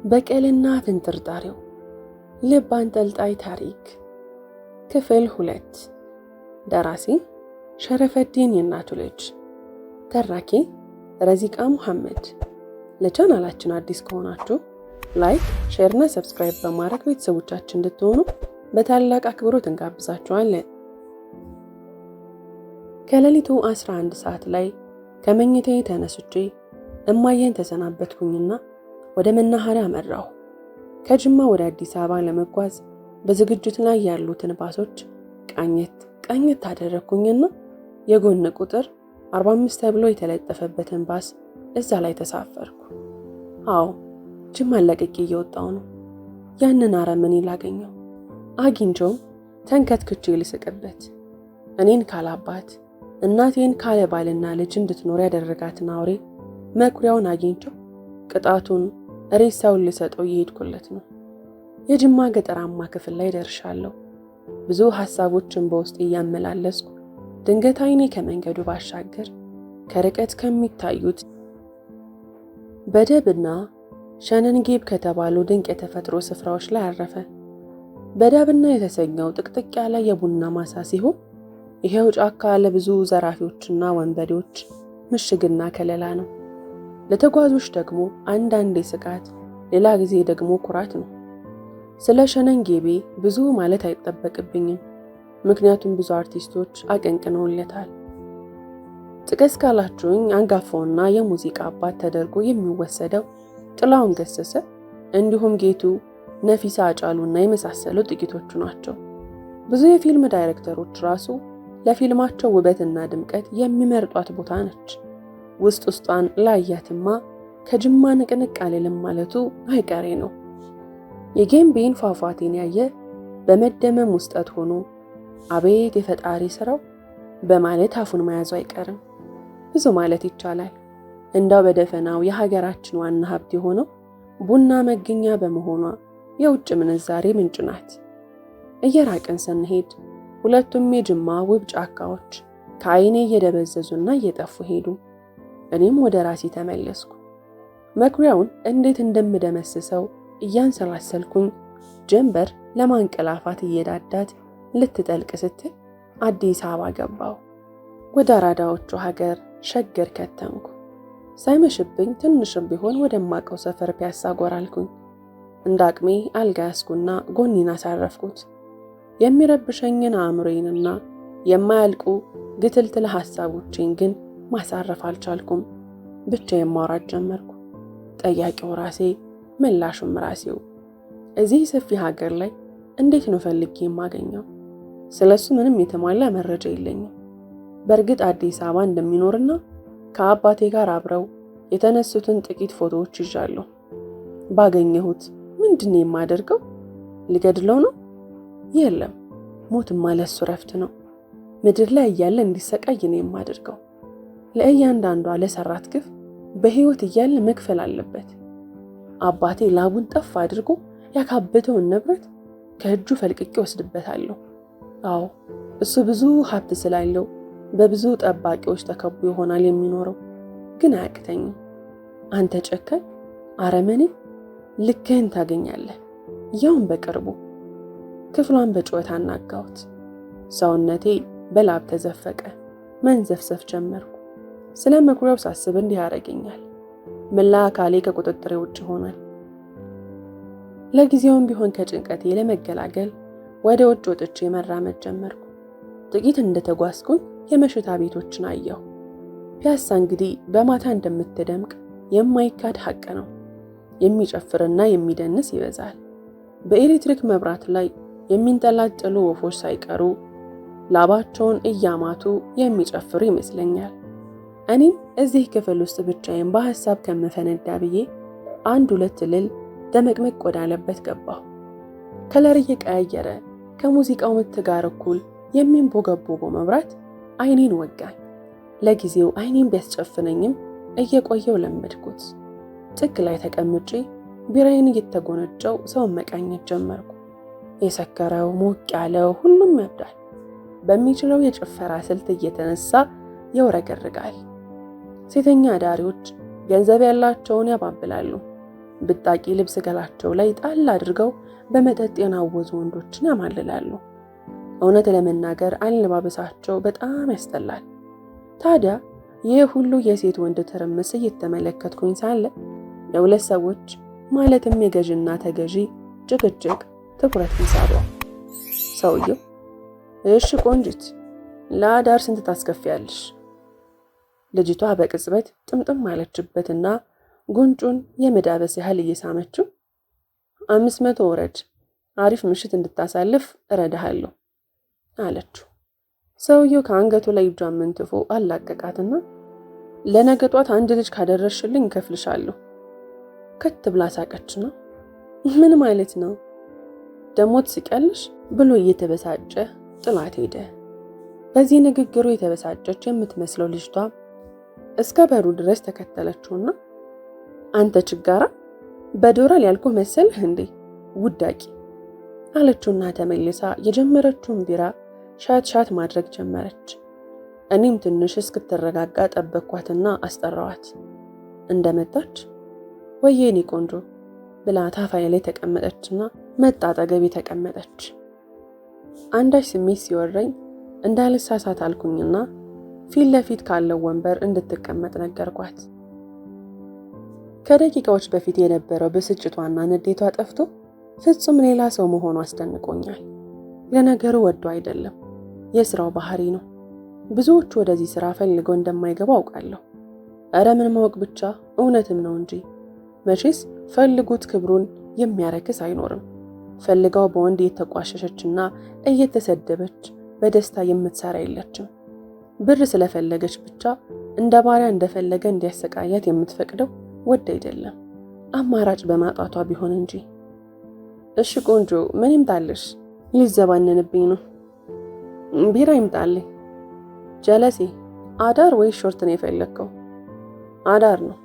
በቀልና ፍንጥርጣሪው ልብ አንጠልጣይ ታሪክ ክፍል 2 ደራሲ ሸረፈዲን የእናቱ ልጅ ተራኪ ረዚቃ ሙሐመድ። ለቻናላችን አዲስ ከሆናችሁ ላይክ፣ ሼር እና ሰብስክራይብ በማድረግ ቤተሰቦቻችን እንድትሆኑ በታላቅ አክብሮት እንጋብዛችኋለን። ከሌሊቱ 11 ሰዓት ላይ ከመኝታዬ ተነስቼ እማዬን ተሰናበትኩኝና ወደ መናኸሪያ አመራሁ። ከጅማ ወደ አዲስ አበባ ለመጓዝ በዝግጅት ላይ ያሉትን ባሶች ቃኘት አደረግኩኝና የጎን ቁጥር 45 ተብሎ የተለጠፈበትን ባስ እዛ ላይ ተሳፈርኩ። አዎ ጅማን ለቅቄ እየወጣሁ ነው። ያንን አረመኔ ላገኘው አግኝቼው ተንከትክቼ ልስቅበት። እኔን ካላባት እናቴን ካለ ባልና ልጅ እንድትኖር ያደረጋትን አውሬ መኩሪያውን አግኝቼው ቅጣቱን ሬሳውን ልሰጠው እየሄድኩለት ነው። የጅማ ገጠራማ ክፍል ላይ ደርሻለሁ። ብዙ ሐሳቦችን በውስጥ እያመላለስኩ ድንገት ዓይኔ ከመንገዱ ባሻገር ከርቀት ከሚታዩት በደብና ሸነንጌብ ከተባሉ ድንቅ የተፈጥሮ ስፍራዎች ላይ አረፈ። በዳብና የተሰኘው ጥቅጥቅ ያለ የቡና ማሳ ሲሆን ይሄው ጫካ ለብዙ ዘራፊዎችና ወንበዴዎች ምሽግና ከለላ ነው። ለተጓዦች ደግሞ አንዳንዴ ስጋት፣ ሌላ ጊዜ ደግሞ ኩራት ነው። ስለ ሸነንጌቤ ብዙ ማለት አይጠበቅብኝም፣ ምክንያቱም ብዙ አርቲስቶች አቀንቅነውለታል። ጥቀስ ካላችሁኝ አንጋፋውና የሙዚቃ አባት ተደርጎ የሚወሰደው ጥላሁን ገሰሰ እንዲሁም ጌቱ፣ ነፊሳ አጫሉና የመሳሰሉ ጥቂቶቹ ናቸው። ብዙ የፊልም ዳይሬክተሮች ራሱ ለፊልማቸው ውበትና ድምቀት የሚመርጧት ቦታ ነች። ውስጧን ላያትማ ከጅማ ንቅንቅ አልልም ማለቱ አይቀሬ ነው። የጌምቤን ፏፏቴን ያየ በመደመም ውስጠት ሆኖ አቤት የፈጣሪ ስራው በማለት አፉን መያዙ አይቀርም። ብዙ ማለት ይቻላል። እንዳው በደፈናው የሀገራችን ዋና ሀብት የሆነው ቡና መገኛ በመሆኗ የውጭ ምንዛሬ ምንጭ ናት። እየራቅን ስንሄድ ሁለቱም የጅማ ውብ ጫካዎች ከዓይኔ እየደበዘዙና እየጠፉ ሄዱ። እኔም ወደ ራሴ ተመለስኩ። መኩሪያውን እንዴት እንደምደመስሰው እያንሰላሰልኩኝ ጀንበር ለማንቀላፋት እየዳዳት ልትጠልቅ ስትል አዲስ አበባ ገባሁ። ወደ አራዳዎቹ ሀገር ሸገር ከተንኩ። ሳይመሽብኝ ትንሽም ቢሆን ወደማቀው ሰፈር ፒያሳ ጎራልኩኝ። እንደ አቅሜ አልጋ ያስኩና ጎኔን አሳረፍኩት። የሚረብሸኝን አእምሮዬንና የማያልቁ ግትልትል ሐሳቦቼን ግን ማሳረፍ አልቻልኩም። ብቻዬን ማውራት ጀመርኩ። ጠያቂው ራሴ፣ ምላሹም ራሴው። እዚህ ሰፊ ሀገር ላይ እንዴት ነው ፈልጌ የማገኘው? ስለሱ ምንም የተሟላ መረጃ የለኝም። በእርግጥ አዲስ አበባ እንደሚኖርና ከአባቴ ጋር አብረው የተነሱትን ጥቂት ፎቶዎች ይዣለሁ። ባገኘሁት ምንድን የማደርገው? ልገድለው ነው? የለም፣ ሞትማ ለሱ ረፍት ነው። ምድር ላይ እያለ እንዲሰቃይ ነው የማደርገው። ለእያንዳንዷ ለሰራት ግፍ በህይወት እያለ መክፈል አለበት። አባቴ ላቡን ጠፍ አድርጎ ያካበተውን ንብረት ከእጁ ፈልቅቄ ወስድበታለሁ። አዎ እሱ ብዙ ሀብት ስላለው በብዙ ጠባቂዎች ተከቦ ይሆናል የሚኖረው፣ ግን አያቅተኝም። አንተ ጨካኝ አረመኔ፣ ልክህን ታገኛለህ፣ ያውን በቅርቡ። ክፍሏን በጩኸት አናጋሁት። ሰውነቴ በላብ ተዘፈቀ። መንዘፍዘፍ ጀመርኩ። ስለ መኩሪያው ሳስብ እንዲህ ያደርገኛል። መላ አካሌ ከቁጥጥሬ ውጭ ሆኗል። ለጊዜውም ቢሆን ከጭንቀቴ ለመገላገል ወደ ውጭ ወጥቼ መራመድ ጀመርኩ። ጥቂት እንደተጓዝኩኝ የመሸታ ቤቶችን አየሁ። ፒያሳ እንግዲህ በማታ እንደምትደምቅ የማይካድ ሐቅ ነው። የሚጨፍርና የሚደንስ ይበዛል። በኤሌክትሪክ መብራት ላይ የሚንጠላጠሉ ወፎች ሳይቀሩ ላባቸውን እያማቱ የሚጨፍሩ ይመስለኛል። እኔም እዚህ ክፍል ውስጥ ብቻዬን በሐሳብ ከመፈነዳ ብዬ አንድ ሁለት ልል ደመቅመቅ ወዳለበት ገባሁ። ከለር እየቀያየረ ከሙዚቃው ምት ጋር እኩል የሚንቦገቦገው መብራት ዓይኔን ወጋኝ። ለጊዜው ዓይኔን ቢያስጨፍነኝም እየቆየው ለመድኩት። ጥግ ላይ ተቀምጬ ቢራዬን እየተጎነጨው ሰውን መቃኘት ጀመርኩ። የሰከረው ሞቅ ያለው ሁሉም ያብዳል። በሚችለው የጭፈራ ስልት እየተነሳ ይወረገርጋል። ሴተኛ አዳሪዎች ገንዘብ ያላቸውን ያባብላሉ። ብጣቂ ልብስ ገላቸው ላይ ጣል አድርገው በመጠጥ የናወዙ ወንዶችን ያማልላሉ። እውነት ለመናገር አለባበሳቸው በጣም ያስጠላል። ታዲያ ይህ ሁሉ የሴት ወንድ ትርምስ እየተመለከትኩኝ ሳለ የሁለት ሰዎች ማለትም የገዥና ተገዢ ጭቅጭቅ ትኩረትን ሳበው። ሰውየው እሺ ቆንጂት፣ ለአዳር ስንት ታስከፍያለሽ? ልጅቷ በቅጽበት ጥምጥም አለችበትና ጉንጩን የመዳበስ ያህል እየሳመችው 500 ወረድ፣ አሪፍ ምሽት እንድታሳልፍ እረዳሃለሁ አለችው። ሰውየው ከአንገቱ ላይ እጇን መንትፎ አላቀቃትና ለነገ ጧት አንድ ልጅ ካደረሽልኝ እከፍልሻለሁ። ከት ብላ ሳቀችና ምን ማለት ነው ደሞ ትስቂያለሽ ብሎ እየተበሳጨ ጥላት ሄደ። በዚህ ንግግሩ የተበሳጨች የምትመስለው ልጅቷ እስከ በሩ ድረስ ተከተለችውና አንተ ችጋራ በዶላር ያልኩህ መሰልህ እንዴ ውዳቂ አለችውና ተመልሳ የጀመረችውን ቢራ ሻት ማድረግ ጀመረች። እኔም ትንሽ እስክትረጋጋ ጠበቅኳትና አስጠራዋት። እንደመጣች ወየኔ ቆንጆ ብላ ታፋዬ ላይ ተቀመጠችና መጣ አጠገቤ ተቀመጠች። አንዳች ስሜት ሲወረኝ እንዳልሳሳት አልኩኝና ፊት ለፊት ካለው ወንበር እንድትቀመጥ ነገርኳት። ከደቂቃዎች በፊት የነበረው ብስጭቷና ንዴቷ ጠፍቶ ፍጹም ሌላ ሰው መሆኑ አስደንቆኛል። ለነገሩ ወዶ አይደለም፣ የስራው ባህሪ ነው። ብዙዎቹ ወደዚህ ስራ ፈልገው እንደማይገቡ አውቃለሁ። እረ ምን ማወቅ ብቻ እውነትም ነው እንጂ መቼስ ፈልጉት ክብሩን የሚያረክስ አይኖርም። ፈልጋው በወንድ የተቋሸሸችና እየተሰደበች በደስታ የምትሰራ የለችም። ብር ስለፈለገች ብቻ እንደ ባሪያ እንደፈለገ እንዲያሰቃያት የምትፈቅደው ወድ አይደለም፣ አማራጭ በማጣቷ ቢሆን እንጂ። እሺ ቆንጆ ምን ይምጣልሽ? ሊዘባነንብኝ ነው። ቢራ ይምጣልኝ። ጀለሴ አዳር ወይ ሾርት ነው የፈለግከው? አዳር ነው።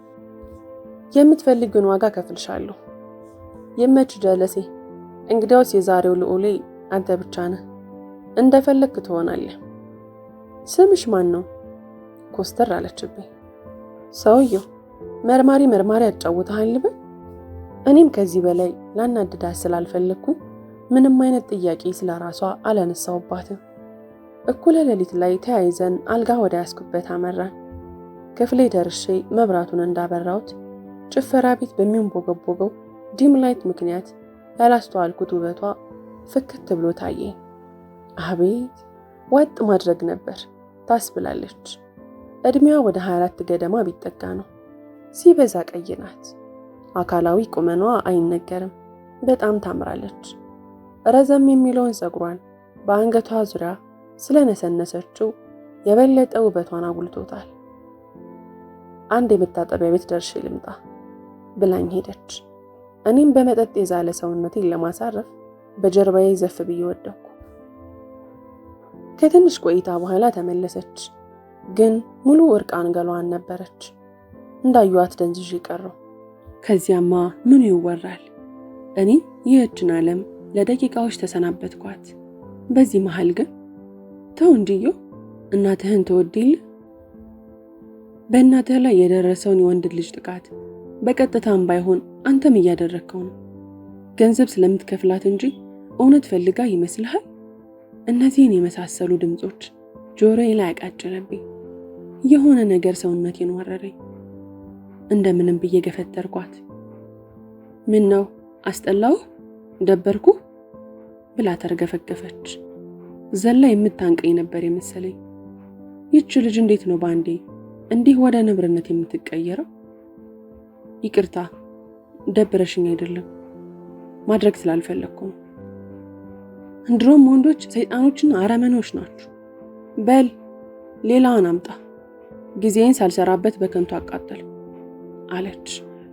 የምትፈልጊውን ዋጋ ከፍልሻለሁ። የመች ጀለሴ። እንግዲያውስ የዛሬው ልዑሌ አንተ ብቻ ነህ። እንደፈለግክ ትሆናለህ። ስምሽ ማን ነው? ኮስተር አለችብኝ። ሰውየው መርማሪ ያጫውተሃል ልበል? እኔም ከዚህ በላይ ላናድዳት ስላልፈለግኩ ምንም አይነት ጥያቄ ስለራሷ አላነሳውባትም። እኩለ ሌሊት ላይ ተያይዘን አልጋ ወደ ያስኩበት አመራን። ክፍሌ ደርሼ መብራቱን እንዳበራሁት ጭፈራ ቤት በሚንቦገቦገው ዲም ላይት ምክንያት ያላስተዋልኩት ውበቷ ፍክት ብሎ ታየኝ። አቤት ወጥ ማድረግ ነበር ታስብላለች። እድሜዋ ወደ 24 ገደማ ቢጠጋ ነው። ሲበዛ ቀይ ናት። አካላዊ ቁመኗ አይነገርም። በጣም ታምራለች። ረዘም የሚለውን ፀጉሯን በአንገቷ ዙሪያ ስለነሰነሰችው የበለጠ ውበቷን አጉልቶታል። አንድ የመታጠቢያ ቤት ደርሼ ልምጣ ብላኝ ሄደች። እኔም በመጠጥ የዛለ ሰውነቴን ለማሳረፍ በጀርባዬ ዘፍ ብዬ ወደኩ። ከትንሽ ቆይታ በኋላ ተመለሰች። ግን ሙሉ እርቃን ገሏን ነበረች። እንዳዩዋት ደንዝዤ ቀረሁ። ከዚያማ ምኑ ይወራል። እኔ ይህችን ዓለም ለደቂቃዎች ተሰናበትኳት። በዚህ መሃል ግን ተው እንጂዮ እናትህን ትወድል። በእናትህ ላይ የደረሰውን የወንድ ልጅ ጥቃት በቀጥታም ባይሆን አንተም እያደረግከው ነው። ገንዘብ ስለምትከፍላት እንጂ እውነት ፈልጋ ይመስልሃል? እነዚህን የመሳሰሉ ድምጾች ጆሮዬ ላይ አቃጨለብኝ። የሆነ ነገር ሰውነቴን ወረረኝ። እንደምንም ብዬ ገፈተርኳት። ምን ነው አስጠላው? ደበርኩ? ብላ ተርገፈገፈች። ዘላ የምታንቀኝ ነበር የመሰለኝ። ይህች ልጅ እንዴት ነው ባንዴ እንዲህ ወደ ነብርነት የምትቀየረው? ይቅርታ ደብረሽኝ አይደለም፣ ማድረግ ስላልፈለግኩ ነው። እንድሮም ወንዶች ሰይጣኖችና አረመኖች ናችሁ። በል ሌላውን አምጣ፣ ጊዜን ሳልሰራበት በከንቱ አቃጠል አለች።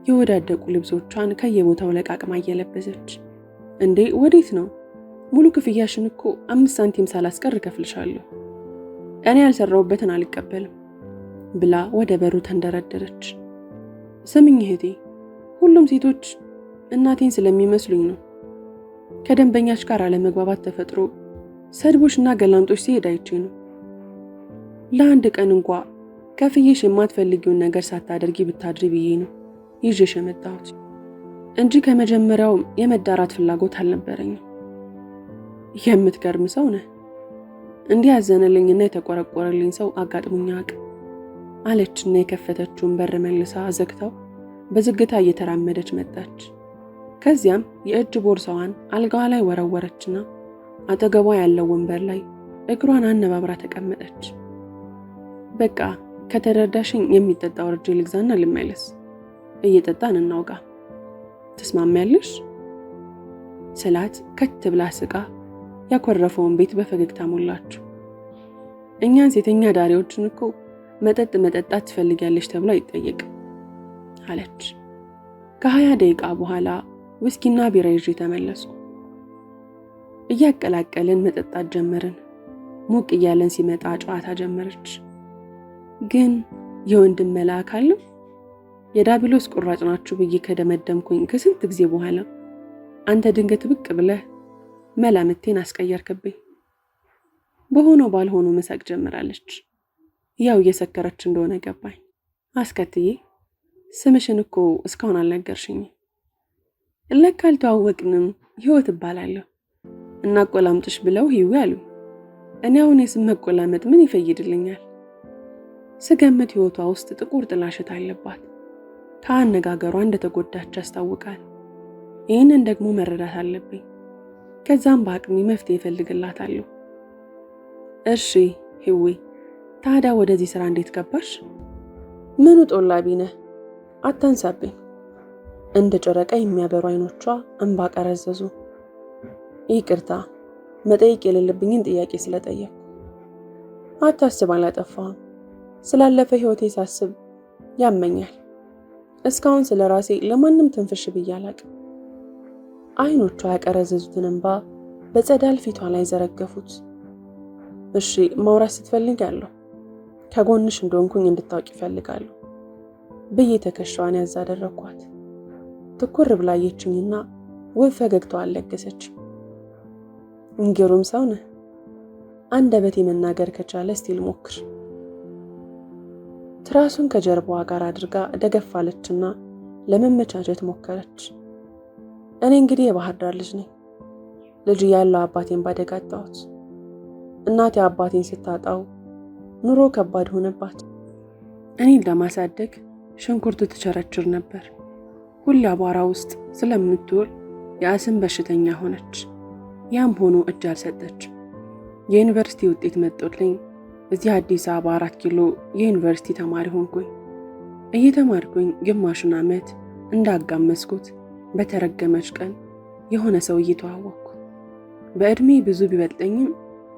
የወዳደቁ ልብሶቿን ከየቦታው ለቃቅማ እየለበሰች። እንዴ ወዴት ነው? ሙሉ ክፍያሽን እኮ 5 ሳንቲም ሳላስቀር እከፍልሻለሁ። እኔ ያልሰራሁበትን አልቀበልም ብላ ወደ በሩ ተንደረደረች። ስምኝ እህቴ፣ ሁሉም ሴቶች እናቴን ስለሚመስሉኝ ነው። ከደንበኛች ጋር አለመግባባት ተፈጥሮ ሰድቦችና ገላምጦች ሲሄድ አይቼ ነው። ለአንድ ቀን እንኳ ከፍዬሽ የማትፈልጊውን ነገር ሳታደርጊ ብታድሪ ብዬ ነው ይዤሽ የመጣሁት። እንጂ ከመጀመሪያው የመዳራት ፍላጎት አልነበረኝም። የምትገርም ሰው ነህ። እንዲህ ያዘነልኝና የተቆረቆረልኝ ሰው አጋጥሞኝ አያውቅም አለችና የከፈተችውን በር መልሳ ዘግታው በዝግታ እየተራመደች መጣች። ከዚያም የእጅ ቦርሳዋን አልጋዋ ላይ ወረወረችና አጠገቧ ያለው ወንበር ላይ እግሯን አነባብራ ተቀመጠች። በቃ ከተረዳሽኝ የሚጠጣ ወርጄ ልግዛና ልመለስ፣ እየጠጣን እናውጋ፣ ትስማሚያለሽ ስላት ከት ብላ ስቃ ያኮረፈውን ቤት በፈገግታ ሞላችሁ። እኛን ሴተኛ ዳሪዎችን እኮ መጠጥ መጠጣት ትፈልጊያለሽ ተብሎ አይጠየቅም አለች። ከ20 ደቂቃ በኋላ ውስኪና ቢራ ይዤ ተመለስኩ። እያቀላቀልን መጠጣት ጀመርን። ሞቅ እያለን ሲመጣ ጨዋታ ጀመረች። ግን የወንድም መልአክ አለው የዳቢሎስ ቁራጭ ናችሁ ብዬ ከደመደምኩኝ ከስንት ጊዜ በኋላ አንተ ድንገት ብቅ ብለህ መላምቴን አስቀየርክብኝ። በሆነው ባልሆነው መሳቅ ጀምራለች። ያው እየሰከረች እንደሆነ ገባኝ። አስከትዬ ስምሽን እኮ እስካሁን አልነገርሽኝም። ለካ አልተዋወቅንም፣ ህይወት እባላለሁ። እናቆላምጥሽ ብለው ህይወ አሉ። እኔ አሁን የስም መቆላመጥ ምን ይፈይድልኛል? ስገምት ህይወቷ ውስጥ ጥቁር ጥላሸት አለባት። ከአነጋገሯ እንደተጎዳች ያስታውቃል። ይህንን ደግሞ መረዳት አለብኝ። ከዛም በአቅሜ መፍትሄ እፈልግላታለሁ። እሺ ህይወ፣ ታዲያ ወደዚህ ስራ እንዴት ገባሽ? ምኑ ጦላቢ ነህ? አታንሳብኝ። እንደ ጨረቃ የሚያበሩ አይኖቿ እንባ ቀረዘዙ። ይቅርታ መጠየቅ የሌለብኝን ጥያቄ ስለጠየቅኩ። አታስብ፣ አላጠፋህም። ስላለፈ ህይወቴ ሳስብ ያመኛል። እስካሁን ስለ ራሴ ለማንም ትንፍሽ ብዬ አላቅም። አይኖቿ ያቀረዘዙትን እንባ በጸዳል ፊቷ ላይ ዘረገፉት። እሺ ማውራት ስትፈልጊያለሁ፣ ከጎንሽ እንደሆንኩኝ እንድታውቂ እፈልጋለሁ ብዬ ትከሻዋን ያዝ አደረኳት። ትኩር ብላ አየችኝና ውብ ፈገግታዋን ለገሰች። ግሩም ሰው ነህ። አንደበቴ መናገር ከቻለ እስቲ ልሞክር። ትራሱን ከጀርባዋ ጋር አድርጋ ደገፋለችና ለመመቻቸት ሞከረች። እኔ እንግዲህ የባህር ዳር ልጅ ነኝ። ልጅ ያለው አባቴን ባደጋ አጣሁት። እናቴ አባቴን ስታጣው ኑሮ ከባድ ሆነባት። እኔን ለማሳደግ ሽንኩርት ትቸረችር ነበር። ሁሌ አቧራ ውስጥ ስለምትውል የአስም በሽተኛ ሆነች። ያም ሆኖ እጅ አልሰጠች። የዩኒቨርሲቲ ውጤት መጥቶልኝ እዚህ አዲስ አበባ 4 ኪሎ የዩኒቨርሲቲ ተማሪ ሆንኩኝ። እየተማርኩኝ ግማሹን ዓመት እንዳጋመስኩት በተረገመች ቀን የሆነ ሰው እየተዋወቅኩ። በእድሜ ብዙ ቢበልጠኝም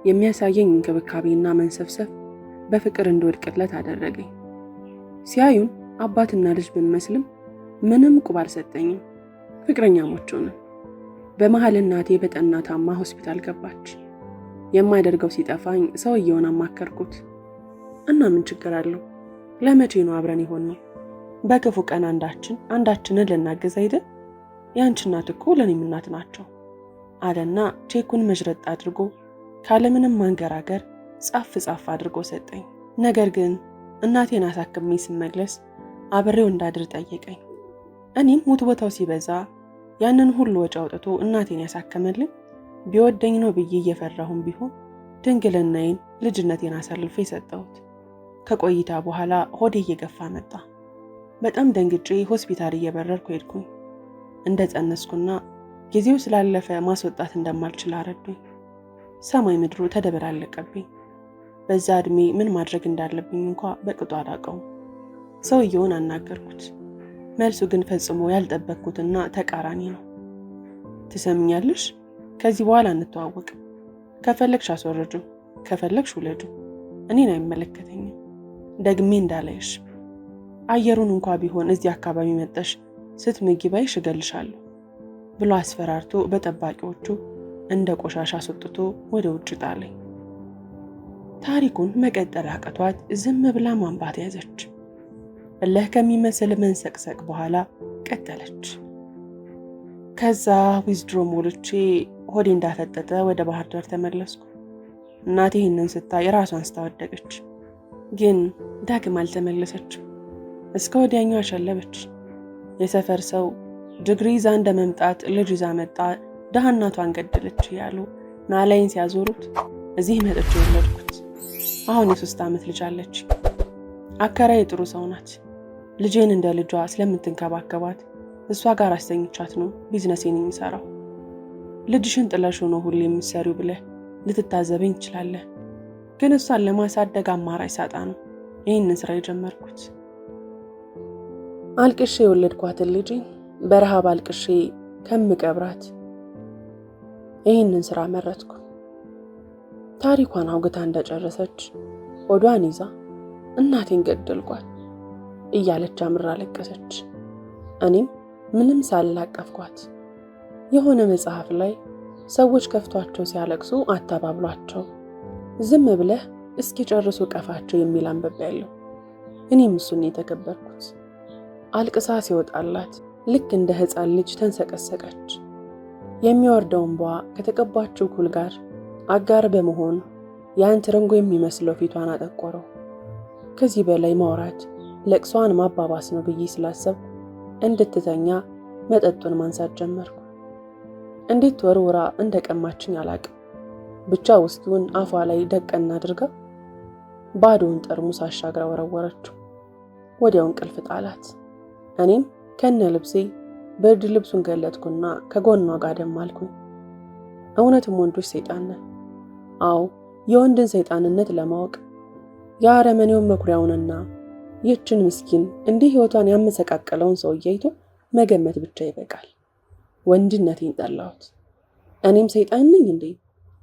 የሚያሳየኝ እንክብካቤና መንሰፍሰፍ በፍቅር እንድወድቅለት አደረገኝ። ሲያዩን አባትና ልጅ ብንመስልም ምንም ቁብ አልሰጠኝም። ፍቅረኛሞች ሆነን። በመሃል እናቴ በጠና ታማ ሆስፒታል ገባች። የማደርገው ሲጠፋኝ ሰውየውን አማከርኩት እና ምን ችግር አለው? ለመቼ ነው አብረን ይሆንነው? በክፉ ቀን አንዳችንን ልናገዝ አይደል? ያንቺ እናት እኮ ለኔም እናት ናቸው አለና ቼኩን መዥረጥ አድርጎ ካለምንም ማንገራገር ጻፍ አድርጎ ሰጠኝ። ነገር ግን እናቴን አሳክሜ ስመለስ አብሬው እንዳድር ጠየቀኝ። እኔም ሙት ቦታው ሲበዛ ያንን ሁሉ ወጪ አውጥቶ እናቴን ያሳከመልኝ ቢወደኝ ነው ብዬ እየፈራሁም ቢሆን ድንግልናዬን ልጅነቴን አሳልፌ ሰጠሁት። ከቆይታ በኋላ ሆዴ እየገፋ መጣ። በጣም ደንግጬ ሆስፒታል እየበረርኩ ሄድኩኝ። እንደ ጸነስኩና ጊዜው ስላለፈ ማስወጣት እንደማልችል አረዱኝ። ሰማይ ምድሩ ተደበላለቀብኝ። በዛ እድሜ ምን ማድረግ እንዳለብኝ እንኳ በቅጡ አላውቀውም። ሰውየውን አናገርኩት። መልሱ ግን ፈጽሞ ያልጠበቅኩትና ተቃራኒ ነው። ትሰምኛለሽ? ከዚህ በኋላ እንተዋወቅም። ከፈለግሽ አስወርጁ፣ ከፈለግሽ ውለዱ። እኔን አይመለከተኝም። ደግሜ እንዳላይሽ። አየሩን እንኳ ቢሆን እዚህ አካባቢ መጠሽ ስትምጊ ባይሽ እገልሻለሁ ብሎ አስፈራርቶ በጠባቂዎቹ እንደ ቆሻሻ አስወጥቶ ወደ ውጭ ጣለኝ። ታሪኩን መቀጠል አቅቷት ዝም ብላ ማንባት ያዘች። እልህ ከሚመስል መንሰቅሰቅ በኋላ ቀጠለች። ከዛ ዊዝድሮ ሞልቼ ሆዴ እንዳፈጠጠ ወደ ባህር ዳር ተመለስኩ። እናቴ ይህንን ስታይ ራሷን ስታወደቀች፣ ግን ዳግም አልተመለሰችም። እስከ ወዲያኛው አሸለበች። የሰፈር ሰው ዲግሪ ይዛ እንደመምጣት ልጅ ይዛ መጣ፣ ደሃ እናቷን ገደለች እያሉ ናላይን ሲያዞሩት እዚህ መጥቼ ወለድኩት። አሁን የ3 ዓመት ልጅ አለች። አከራዬ ጥሩ ሰው ናት። ልጄን እንደ ልጇ ስለምትንከባከባት እሷ ጋር አስተኝቻት ነው ቢዝነሴን የሚሰራው። ልጅሽን ጥለሽ ነው ሁሌ የምትሰሪው ብለህ ልትታዘበኝ ትችላለህ፣ ግን እሷን ለማሳደግ አማራጭ ሳጣ ነው ይህንን ስራ የጀመርኩት። አልቅሼ የወለድኳትን ልጄን በረሃብ አልቅሼ ከምቀብራት ይህንን ስራ መረጥኩ። ታሪኳን አውግታ እንደጨረሰች ሆዷን ይዛ እናቴን ገደልኳት እያለች አምራ ለቀሰች። እኔም ምንም ሳላቀፍኳት የሆነ መጽሐፍ ላይ ሰዎች ከፍቷቸው ሲያለቅሱ አታባብሏቸው፣ ዝም ብለህ እስኪጨርሱ ቀፋቸው የሚል አንብቤያለሁ። እኔም እሱን የተከበርኩት። አልቅሳ ሲወጣላት ልክ እንደ ሕፃን ልጅ ተንሰቀሰቀች። የሚወርደው እንባ ከተቀባችው ኩል ጋር አጋር በመሆን ያን ትርንጎ የሚመስለው ፊቷን አጠቆረው። ከዚህ በላይ ማውራት ለቅሷን ማባባስ ነው ብዬ ስላሰብኩ እንድትተኛ መጠጡን ማንሳት ጀመርኩ። እንዴት ወርውራ እንደቀማችኝ አላቅም። ብቻ ውስኪውን አፏ ላይ ደቀና አድርጋ ባዶውን ጠርሙስ አሻግራ ወረወረችው። ወዲያው እንቅልፍ ጣላት። እኔም ከነ ልብሴ ብርድ ልብሱን ገለጥኩና ከጎኗ ጋደም አልኩኝ። እውነትም ወንዶች ሰይጣን ነን። አዎ የወንድን ሰይጣንነት ለማወቅ የአረመኔውን መኩሪያውንና ይህችን ምስኪን እንዲህ ህይወቷን ያመሰቃቀለውን ሰውዬ አይቶ መገመት ብቻ ይበቃል። ወንድነቴን ጠላሁት። እኔም ሰይጣን ነኝ እንዴ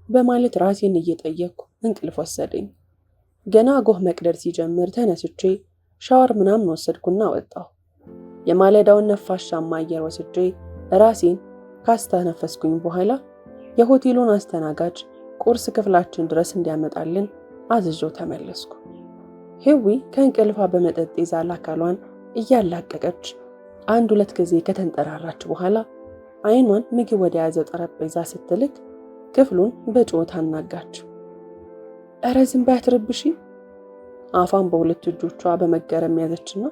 በማለት ራሴን እየጠየቅኩ እንቅልፍ ወሰደኝ። ገና ጎህ መቅደድ ሲጀምር ተነስቼ ሻወር ምናምን ወሰድኩና ወጣሁ። የማለዳውን ነፋሻማ አየር ወስጄ ራሴን ካስተነፈስኩኝ በኋላ የሆቴሉን አስተናጋጅ ቁርስ ክፍላችን ድረስ እንዲያመጣልን አዝዤው ተመለስኩ። ሄዊ ከእንቅልፏ በመጠጥ የዛለ አካሏን እያላቀቀች 1-2 ጊዜ ከተንጠራራች በኋላ አይኗን ምግብ ወደ ያዘው ጠረጴዛ ስትልክ ክፍሉን በጩኸት አናጋችው። እረ ዝም በይ አትረብሺ። አፏን በሁለት እጆቿ በመገረም ያዘችና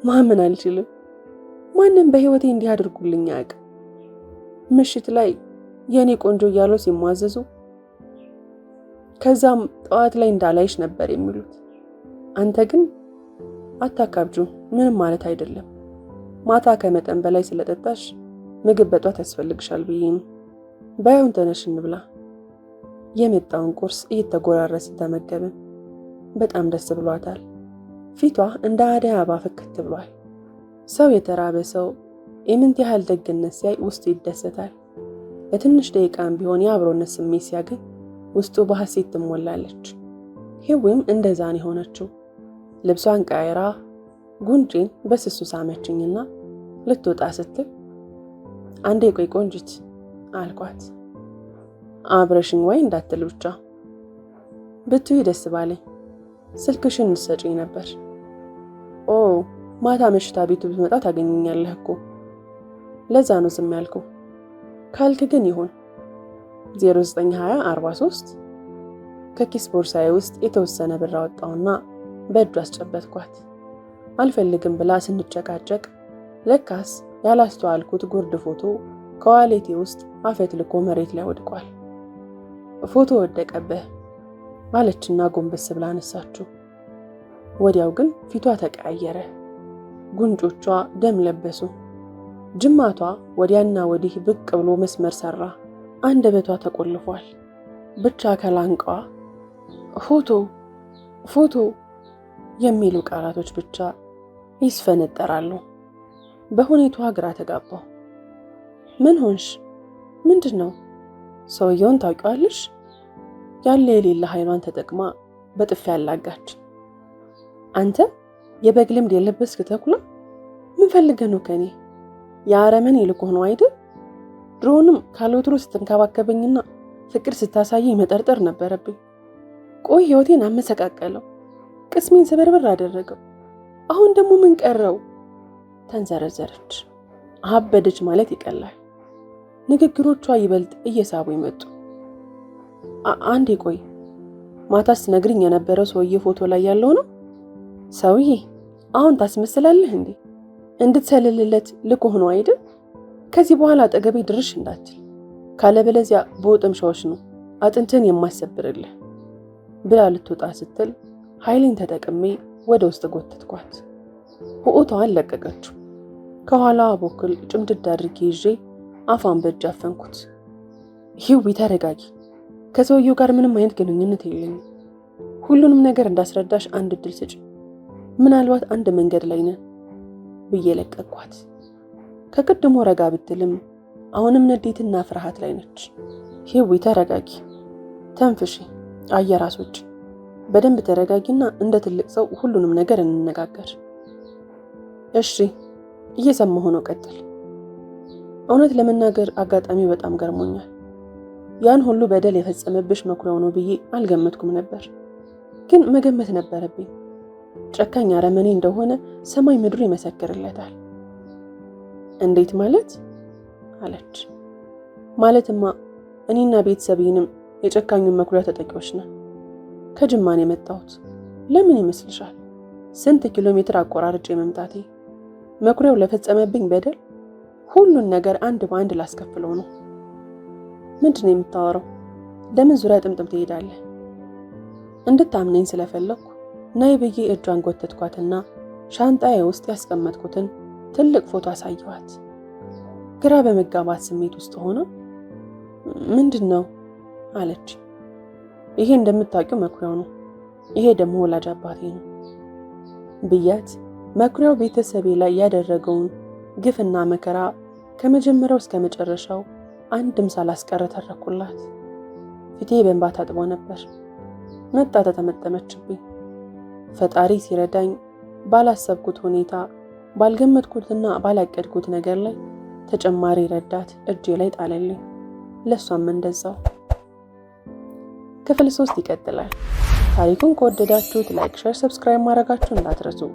ማመን አልችልም፣ ማንም በህይወቴ እንዲህ አድርጉልኝ አያውቅም። ምሽት ላይ የኔ ቆንጆ እያሉ ሲሟዘዙ ከዛም ጠዋት ላይ እንዳላይሽ ነበር የሚሉት። አንተ ግን አታካብጁ፣ ምንም ማለት አይደለም። ማታ ከመጠን በላይ ስለጠጣሽ ምግብ በጧት ያስፈልግሻል ብዬ ነው። ባይሆን ተነሽ እንብላ። የመጣውን ቁርስ እየተጎራረስን ተመገብን። በጣም ደስ ብሏታል። ፊቷ እንደ አደይ አበባ ፍክት ብሏል። ሰው የተራበ ሰው የምንት ያህል ደግነት ሲያይ ውስጡ ይደሰታል። ለትንሽ ደቂቃም ቢሆን የአብሮነት ስሜት ሲያገኝ ውስጡ በሐሴት ትሞላለች። ሄዊም እንደዛን የሆነችው ልብሷን ቀይራ ጉንጬን በስሱ ሳመችኝና ልትወጣ ስትል አንዴ ቆይ ቆንጅት አልኳት። አብረሽኝ ወይ እንዳትል ብቻ ብትይ ደስ ባለኝ። ስልክሽን እንሰጪኝ ነበር። ኦ ማታ መሽታ ቤቱ ብትመጣ ታገኘኛለህ እኮ። ለዛ ነው ዝም ያልኩ። ካልክ ግን ይሁን። 092043 ከኪስ ቦርሳዬ ውስጥ የተወሰነ ብር አወጣውና በእጁ አስጨበጥኳት። አልፈልግም ብላ ስንጨቃጨቅ ለካስ ያላስተዋልኩት ጉርድ ፎቶ ከዋሌቴ ውስጥ አፈትልኮ መሬት ላይ ወድቋል። ፎቶ ወደቀብህ አለችና ጎንበስ ብላ አነሳችው። ወዲያው ግን ፊቷ ተቀያየረ። ጉንጮቿ ደም ለበሱ። ጅማቷ ወዲያና ወዲህ ብቅ ብሎ መስመር ሰራ። አንደበቷ ተቆልፏል። ብቻ ከላንቃዋ ፎቶ ፎቶ የሚሉ ቃላቶች ብቻ ይስፈነጠራሉ። በሁኔታዋ ግራ ተጋባሁ። ምን ሆንሽ? ምንድነው? ሰውየውን ታውቂዋለሽ? ያለ የሌለ ኃይሏን ተጠቅማ በጥፊ ያላጋች። አንተ የበግ ልምድ የለበስክ ተኩላ፣ ምን ፈልገህ ነው ከኔ? የአረመኔ ልኮህ ነው አይደል? ድሮንም ካለወትሮ ስትንከባከበኝና ፍቅር ስታሳየኝ መጠርጠር ነበረብኝ። ቆይ ህይወቴን አመሰቃቀለው፣ ቅስሜን ሰበርበር አደረገው። አሁን ደግሞ ምን ቀረው? ተንዘረዘረች። አበደች ማለት ይቀላል። ንግግሮቿ ይበልጥ እየሳቡ ይመጡ። አንዴ ቆይ፣ ማታስ ነግሪኝ የነበረው ሰውዬ ፎቶ ላይ ያለው ነው? ሰውዬ አሁን ታስመስላለህ እንዴ? እንድትሰልልለት ልኮ ሆኖ አይደል? ከዚህ በኋላ አጠገቤ ድርሽ እንዳትል፣ ካለበለዚያ በወጥምሻዎች ነው አጥንትን የማሰብርልህ ብላ ልትወጣ ስትል ኃይሌን ተጠቅሜ ወደ ውስጥ ጎተትኳት። ሁኡታዋን ለቀቀችው። ከኋላዋ በኩል ጭምድድ አድርጌ ይዤ አፏን በእጅ አፈንኩት። ሂዊ ተረጋጊ፣ ከሰውየው ጋር ምንም አይነት ግንኙነት የለኝም። ሁሉንም ነገር እንዳስረዳሽ አንድ እድል ስጭ፣ ምናልባት አንድ መንገድ ላይ ነን ብዬ ለቀቅኳት። ከቅድሞ ረጋ ብትልም አሁንም ንዴትና ፍርሃት ላይ ነች። ሂዊ ተረጋጊ፣ ተንፍሺ፣ አየር አስወጪ፣ በደንብ ተረጋጊና እንደ ትልቅ ሰው ሁሉንም ነገር እንነጋገር። እሺ እየሰማሁ ነው፣ ቀጥል። እውነት ለመናገር አጋጣሚው በጣም ገርሞኛል። ያን ሁሉ በደል የፈጸመብሽ መኩሪያው ነው ብዬ አልገመትኩም ነበር፣ ግን መገመት ነበረብኝ። ጨካኝ አረመኔ እንደሆነ ሰማይ ምድሩ ይመሰክርለታል። እንዴት ማለት አለች። ማለትማ እኔና ቤተሰቤንም የጨካኙን መኩሪያ ተጠቂዎች ነን። ከጅማን የመጣሁት ለምን ይመስልሻል? ስንት ኪሎ ሜትር አቆራርጬ መምጣቴ መኩሪያው ለፈጸመብኝ በደል ሁሉን ነገር አንድ በአንድ ላስከፍለው ነው። ምንድን ነው የምታወራው? ለምን ዙሪያ ጥምጥም ትሄዳለህ? እንድታምነኝ ስለፈለኩ ናይ ብዬ እጇን ጎተትኳትና ሻንጣዬ ውስጥ ያስቀመጥኩትን ትልቅ ፎቶ አሳየኋት። ግራ በመጋባት ስሜት ውስጥ ሆና ምንድን ነው አለች። ይሄ እንደምታውቂው መኩሪያው ነው፣ ይሄ ደግሞ ወላጅ አባቴ ነው ብያት መኩሪያው ቤተሰቤ ላይ ያደረገውን ግፍና መከራ ከመጀመሪያው እስከ መጨረሻው አንድም ሳላስቀር ተረኩላት። ፊቴ በእንባ ታጥቦ ነበር። መጣ ተጠመጠመችብኝ። ፈጣሪ ሲረዳኝ ባላሰብኩት ሁኔታ ባልገመትኩትና ባላቀድኩት ነገር ላይ ተጨማሪ ረዳት እጄ ላይ ጣለልኝ። ለሷም እንደዛው። ክፍል 3 ይቀጥላል። ታሪኩን ከወደዳችሁት ላይክ፣ ሼር፣ ሰብስክራይብ ማድረጋችሁን እንዳትረሱ።